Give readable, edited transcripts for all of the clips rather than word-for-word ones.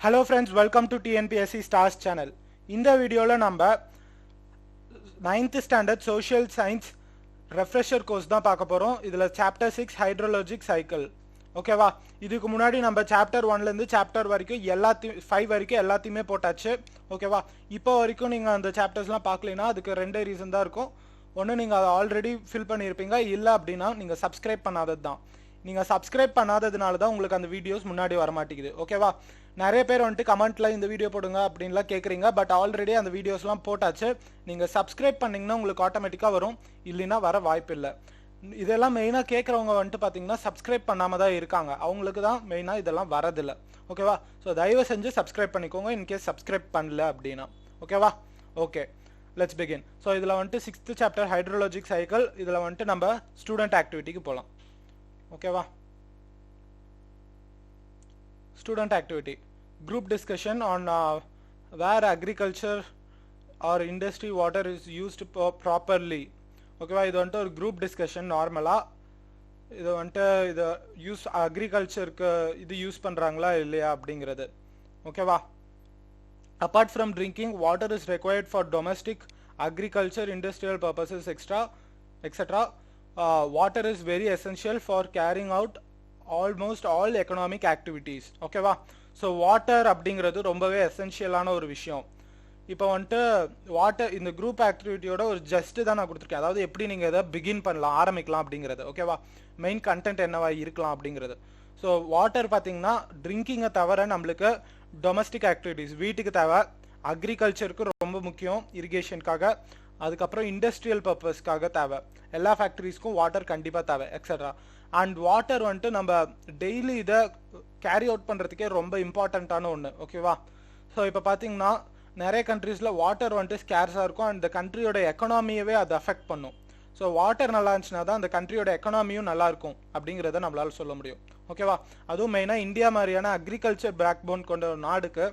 Hello friends, welcome to TNPSC Stars channel. இந்த வீடியோல நம்ம 9th standard social science refresher course தான் பார்க்க போறோம். இதுல chapter 6 hydrologic cycle. ஓகேவா? இதுக்கு முன்னாடி நம்ம chapter 1ல இருந்து chapter வரைக்கும் 5 வரைக்கும் எல்லாத்தையுமே போட்டாச்சு. ஓகேவா? இப்போ வரைக்கும் நீங்க அந்த chaptersலாம் பார்க்கலைனா அதுக்கு ரெண்டே ரீசன் தான் இருக்கும். ஒன்னு நீங்க அதை ஆல்ரெடி ஃபில் பண்ணியிருப்பீங்க, இல்ல அப்படின்னா நீங்க சப்ஸ்கிரைப் பண்ணாதது தான். நீங்க சப்ஸ்கிரைப் பண்ணாததுனால தான் உங்களுக்கு அந்த வீடியோஸ் முன்னாடி வர மாட்டேங்குது. ஓகேவா? நிறைய பேர் வந்துட்டு கமெண்ட்ல இந்த வீடியோ போடுங்க அப்படின்லாம் கேட்குறீங்க, பட் ஆல்ரெடி அந்த வீடியோஸ்லாம் போட்டாச்சு. நீங்கள் சப்ஸ்கிரைப் பண்ணிங்கன்னா உங்களுக்கு ஆட்டோமேட்டிக்காக வரும், இல்லைன்னா வர வாய்ப்பு இல்லை. இதெல்லாம் மெயினாக கேட்குறவங்க வந்துட்டு பார்த்தீங்கன்னா சப்ஸ்கிரைப் பண்ணாமல் தான் இருக்காங்க, அவங்களுக்கு தான் மெயினாக இதெல்லாம் வரதில்லை. ஓகேவா? ஸோ தயவு செஞ்சு சப்ஸ்கிரைப் பண்ணிக்கோங்க இன்கேஸ் சப்ஸ்கிரைப் பண்ணல அப்படின்னா. ஓகேவா? Okay, let's begin. ஸோ இதில் வந்துட்டு 6th சாப்டர் ஹைட்ரோலாஜிக் சைக்கிள். இதில் வந்துட்டு நம்ம ஸ்டூடெண்ட் ஆக்டிவிட்டிக்கு போகலாம். ஓகேவா? Student activity, group discussion on where agriculture or industry water is used properly. ஓகேவா? இது வந்துட்டு ஒரு group discussion. நார்மலாக இது வந்துட்டு இது யூஸ் அக்ரிகல்ச்சருக்கு இது யூஸ் பண்ணுறாங்களா இல்லையா அப்படிங்கிறது. ஓகேவா? apart from drinking, water is required for domestic agriculture, industrial purposes, etc. Water is very essential for carrying out almost all economic activities. ஓகேவா? ஸோ வாட்டர் அப்படிங்கிறது ரொம்பவே எசென்ஷியலான ஒரு விஷயம். இப்போ வந்துட்டு வாட்டர் இந்த குரூப் ஆக்டிவிட்டியோட ஒரு ஜஸ்ட்டு தான் நான் கொடுத்துருக்கேன், அதாவது எப்படி நீங்கள் இதை பிகின் பண்ணலாம், ஆரம்பிக்கலாம் அப்படிங்கிறது. ஓகேவா? மெயின் கண்டென்ட் என்னவா இருக்கலாம் அப்படிங்கிறது. ஸோ வாட்டர் பார்த்தீங்கன்னா ட்ரிங்கிங்கை தவிர நம்மளுக்கு டொமஸ்டிக் ஆக்டிவிட்டீஸ் வீட்டுக்கு தேவை, அக்ரிகல்ச்சருக்கு ரொம்ப முக்கியம் இரிகேஷனுக்காக, அதுக்கப்புறம் இண்டஸ்ட்ரியல் பர்பஸ்க்காக தேவை, எல்லா ஃபேக்ட்ரிஸ்க்கும் வாட்டர் கண்டிப்பாக தேவை, எக்ஸட்ரா. அண்ட் வாட்டர் வந்துட்டு நம்ம டெய்லி இதை கேரி அவுட் பண்ணுறதுக்கே ரொம்ப இம்பார்ட்டண்ட்டான ஒன்று. ஓகேவா? ஸோ இப்போ பார்த்தீங்கன்னா நிறைய கண்ட்ரீஸில் வாட்டர் வந்துட்டு ஸ்கேர்ஸாக இருக்கும், அந்த கண்ட்ரியோட எக்கனாமியவே அது அஃபெக்ட் பண்ணும். ஸோ வாட்டர் நல்லா இருந்துச்சுன்னா தான் அந்த கண்ட்ரியோட எக்கனாமியும் நல்லா இருக்கும் அப்படிங்கிறத நம்மளால சொல்ல முடியும். ஓகேவா? அதுவும் மெயினாக இந்தியா மாதிரியான அக்ரிகல்ச்சர் பேக் போன் கொண்ட ஒரு நாடுக்கு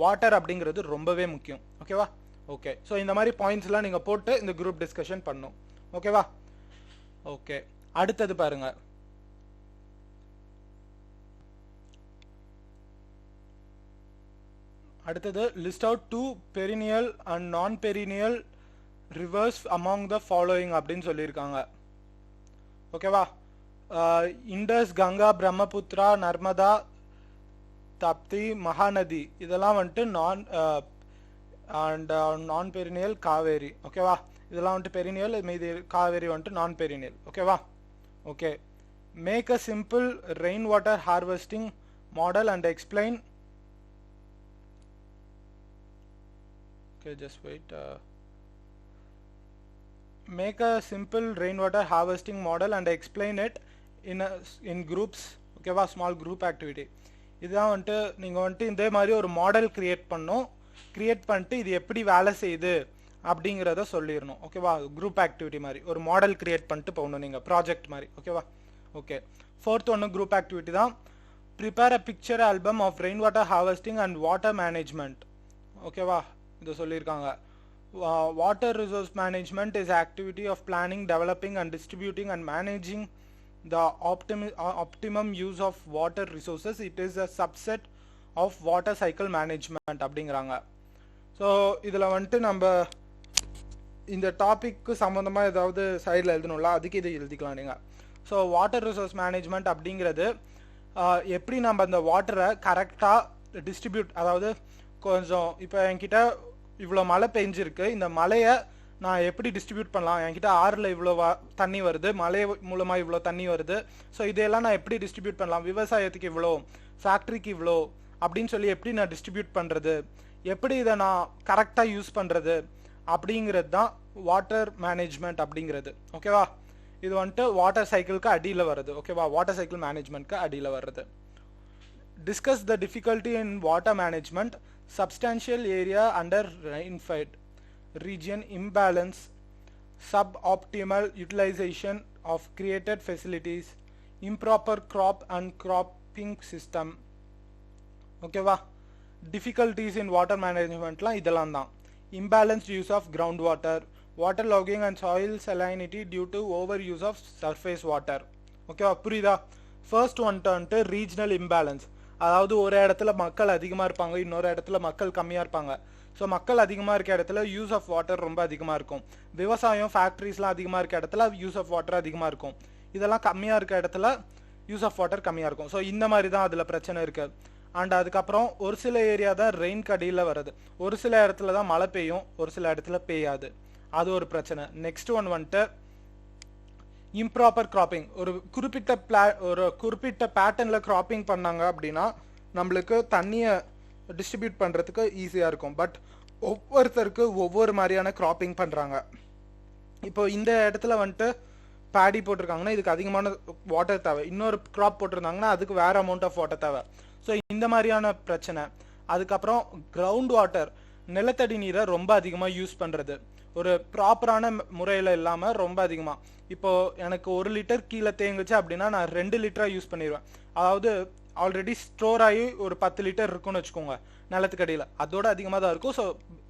வாட்டர் அப்படிங்கிறது ரொம்பவே முக்கியம். ஓகேவா? ஓகே, ஸோ இந்த மாதிரி பாயிண்ட்ஸ்லாம் நீங்கள் போட்டு இந்த குரூப் டிஸ்கஷன் பண்ணும். ஓகேவா? ஓகே, அடுத்தது பாருங்க. அடுத்தது list out 2 perennial and non perennial rivers among the following அப்படின்னு சொல்லியிருக்காங்க. ஓகேவா? இண்டஸ், கங்கா, பிரம்மபுத்திரா, நர்மதா, தப்தி, மகாநதி இதெல்லாம் வந்துட்டு நான் பெரினியல் காவேரி. ஓகேவா? இதெல்லாம் வந்துட்டு பெரினியல், மீதி காவேரி வந்துட்டு நான் பெரினியல். ஓகேவா? Okay, make a simple rain water harvesting model and explain. Just wait. Make a simple rainwater harvesting model and explain it in groups. ஓகேவா? Small group activity. இதுதான் வந்துட்டு நீங்கள் வந்துட்டு இதே மாதிரி ஒரு மாடல் கிரியேட் பண்ணிட்டு இது எப்படி வேலை செய்யுது அப்படிங்கிறத சொல்லிடணும். ஓகேவா? குரூப் ஆக்டிவிட்டி மாதிரி ஒரு மாடல் கிரியேட் பண்ணிட்டு போகணும் நீங்கள், ப்ராஜெக்ட் மாதிரி. ஓகேவா? ஓகே, 4th ஒன்று குரூப் ஆக்டிவிட்டி தான். Prepare a picture album of rain water harvesting and water management. ஓகேவா? இது சொல்லியிருக்காங்க. Water resource management is activity of planning, developing and distributing and managing the optimum use of water resources. It is a subset of water cycle management அப்படிங்கிறாங்க. So இதில் வந்துட்டு நம்ம இந்த டாபிக்கு சம்மந்தமாக ஏதாவது சைடில் எழுதணும்ல, அதுக்கு இதை எழுதிக்கலாம் நீங்கள். ஸோ வாட்டர் ரிசோர்ஸ் மேனேஜ்மெண்ட் அப்படிங்கிறது எப்படி நம்ம அந்த வாட்டரை கரெக்டாக டிஸ்ட்ரிபியூட், அதாவது கொஞ்சம் இப்போ என்கிட்ட இவ்வளோ மழை பெஞ்சிருக்கு, இந்த மழையை நான் எப்படி டிஸ்ட்ரிபியூட் பண்ணலாம், என்கிட்ட ஆறில் இவ்வளோ தண்ணி வருது, மழை மூலமாக இவ்வளோ தண்ணி வருது, ஸோ இதையெல்லாம் நான் எப்படி டிஸ்ட்ரிபியூட் பண்ணலாம், விவசாயத்துக்கு இவ்வளோ, ஃபேக்ட்ரிக்கு இவ்வளோ அப்படின்னு சொல்லி எப்படி நான் டிஸ்ட்ரிபியூட் பண்ணுறது, எப்படி இதை நான் கரெக்டாக யூஸ் பண்ணுறது அப்படிங்கிறது தான் வாட்டர் மேனேஜ்மெண்ட் அப்படிங்கிறது. ஓகேவா? இது வந்துட்டு வாட்டர் சைக்கிளுக்கு அடியில் வருது. ஓகேவா? வாட்டர் சைக்கிள் மேனேஜ்மெண்ட்க்கு அடியில் வருது. Discuss the difficulty in water management, substantial area under rainfed region imbalance, suboptimal utilization of created facilities, improper crop and cropping system. ஓகேவா? difficulties in water managementலாம் இதெல்லாம் தான். imbalanced use of groundwater, water logging and soil salinity due to overuse of surface water. ஓகேவா? புரியுதா? First வந்துட்டு regional imbalance, அதாவது ஒரு இடத்துல மக்கள் அதிகமாக இருப்பாங்க, இன்னொரு இடத்துல மக்கள் கம்மியாக இருப்பாங்க. ஸோ மக்கள் அதிகமாக இருக்க இடத்துல யூஸ் ஆஃப் வாட்டர் ரொம்ப அதிகமாக இருக்கும். விவசாயம் ஃபேக்ட்ரிஸ்லாம் அதிகமாக இருக்க இடத்துல யூஸ் ஆஃப் வாட்டர் அதிகமாக இருக்கும். இதெல்லாம் கம்மியாக இருக்க இடத்துல யூஸ் ஆஃப் வாட்டர் கம்மியாக இருக்கும். ஸோ இந்த மாதிரி தான் அதில் பிரச்சனை இருக்குது. அண்ட் அதுக்கப்புறம் ஒரு சில ஏரியா தான் ரெயின் கடியில் வருது, ஒரு சில இடத்துல தான் மழை பெய்யும், ஒரு சில இடத்துல பெய்யாது. அது ஒரு பிரச்சனை. நெக்ஸ்ட் ஒன் வந்துட்டு இம்ப்ராப்பர் கிராப்பிங். ஒரு குறிப்பிட்ட பேட்டர்னில் கிராப்பிங் பண்ணாங்க அப்படின்னா நம்மளுக்கு தண்ணியை டிஸ்ட்ரிபியூட் பண்ணுறதுக்கு ஈஸியாக இருக்கும். பட் ஒவ்வொருத்தருக்கு ஒவ்வொரு மாதிரியான கிராப்பிங் பண்ணுறாங்க. இப்போ இந்த இடத்துல வந்துட்டு பேடி போட்டிருக்காங்கன்னா இதுக்கு அதிகமான வாட்டர் தேவை, இன்னொரு கிராப் போட்டிருந்தாங்கன்னா அதுக்கு வேற அமௌண்ட் ஆஃப் வாட்டர் தேவை. ஸோ இந்த மாதிரியான பிரச்சனை. அதுக்கப்புறம் கிரவுண்ட் வாட்டர், நிலத்தடி நீரை ரொம்ப அதிகமாக யூஸ் பண்ணுறது, ஒரு ப்ராப்பரான முறையில் இல்லாமல் ரொம்ப அதிகமாக. இப்போது எனக்கு 1 லிட்டர் கீழே தேங்குச்சு அப்படின்னா நான் 2 லிட்டராக யூஸ் பண்ணிடுவேன். அதாவது ஆல்ரெடி ஸ்டோர் ஆகி ஒரு 10 லிட்டர் இருக்குன்னு வச்சுக்கோங்க நிலத்துக்கடியில், அதோட அதிகமாக தான் இருக்கும். ஸோ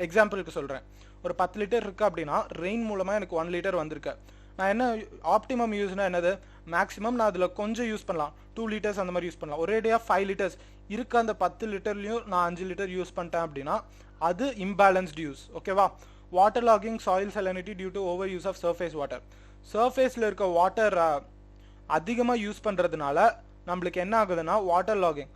எக்ஸாம்பிளுக்கு சொல்கிறேன், ஒரு 10 லிட்டர் இருக்குது அப்படின்னா ரெயின் மூலமாக எனக்கு 1 லிட்டர் வந்திருக்கு. நான் என்ன ஆப்டிமம் யூஸ்னா என்னது, மேக்ஸிமம் நான் அதில் கொஞ்சம் யூஸ் பண்ணலாம், 2 லிட்டர்ஸ் அந்த மாதிரி யூஸ் பண்ணலாம். ஒரேடியாக 5 லிட்டர்ஸ் இருக்க அந்த 10 லிட்டர்லையும் நான் 5 லிட்டர் யூஸ் பண்ணிட்டேன் அப்படின்னா அது இம்பேலன்ஸ்டு யூஸ். ஓகேவா? Water logging soil salinity due to over use of surface water. சர்ஃபேஸில் இருக்க வாட்டர் அதிகமாக யூஸ் பண்ணுறதுனால நம்மளுக்கு என்ன ஆகுதுன்னா வாட்டர் லாகிங்,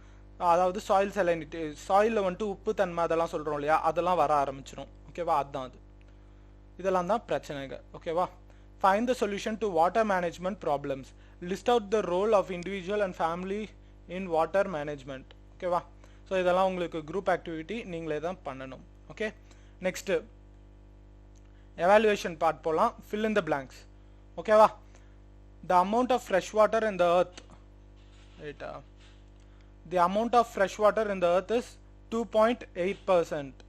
அதாவது சாயில் salinity, சாயிலில் வந்துட்டு உப்பு தன்மை அதெல்லாம் சொல்கிறோம் இல்லையா, அதெல்லாம் வர ஆரம்பிச்சிடும். ஓகேவா? அதுதான் அது. இதெல்லாம் தான் பிரச்சனைங்க. ஓகேவா? Find the solution to water management problems. List out the role of individual and family in water management. ஓகேவா? ஸோ இதெல்லாம் உங்களுக்கு குரூப் ஆக்டிவிட்டி நீங்களே தான் பண்ணணும். ஓகே, நெக்ஸ்ட்டு எவாலுவேஷன் பார்ட் போகலாம். fill in the blanks. ஓகேவா? the amount of fresh water in the earth, right, the amount of fresh water in the earth is 2.8%.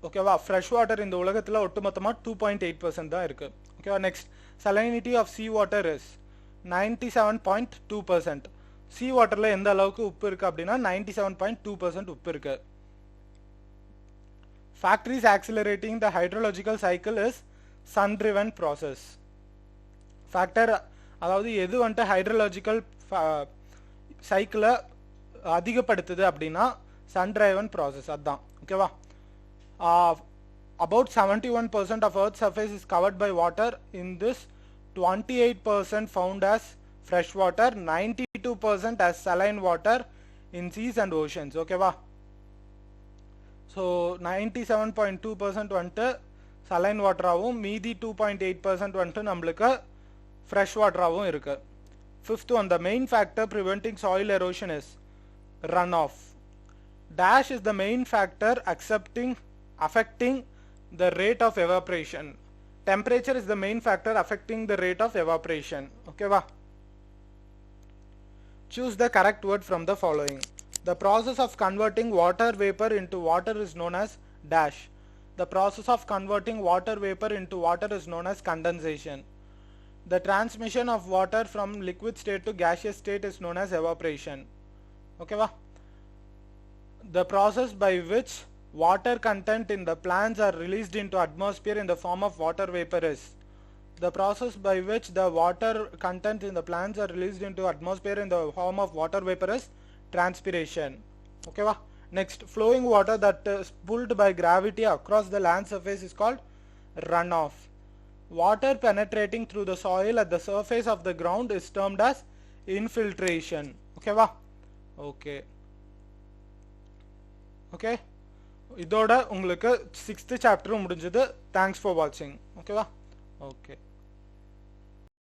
ஓகேவா? Fresh water இந்த உலகத்தில் ஒட்டுமொத்தமாக 2.8% தான் இருக்குது. ஓகேவா? Next, salinity of sea water is 97.2%. சீ வாட்டரில் எந்த அளவுக்கு உப்பு இருக்குது அப்படின்னா 97.2% உப்பு இருக்கு. Factories accelerating the hydrological cycle is sun driven process. Factor, அதாவது எது வந்துட்டு ஹைட்ரலாஜிக்கல் சைக்கிளை அதிகப்படுத்துது அப்படின்னா சன் டிரைவன் ப்ராசஸ், அதுதான். ஓகேவா? About 71% of Earth's surface is covered by water. In this, 28% found as fresh water, 92% as saline water in seas and oceans. ஓகேவா? So 97.2% வந்துட்டு saline வாட்டராகவும் மீதி 2.8% வந்துட்டு நம்மளுக்கு fresh வாட்டராகவும் இருக்கு. Fifth one, the main factor preventing soil erosion is runoff. Dash is the main factor affecting the rate of evaporation. Temperature is the main factor affecting the rate of evaporation. Okay va? Choose the correct word from the following. The process of converting water vapor into water is known as dash. The process of converting water vapor into water is known as condensation. The transmission of water from liquid state to gaseous state is known as evaporation. Okay va? The process by which water content in the plants are released into atmosphere in the form of water vapor is. The process by which the water content in the plants are released into atmosphere in the form of water vapor is transpiration. Okay va? Next, flowing water that is pulled by gravity across the land surface is called runoff. Water penetrating through the soil at the surface of the ground is termed as infiltration. Okay va? Okay. Okay, இதோட உங்களுக்கு 6th சாப்டரும் முடிஞ்சது. Thanks for வாட்சிங். ஓகேவா? Okay.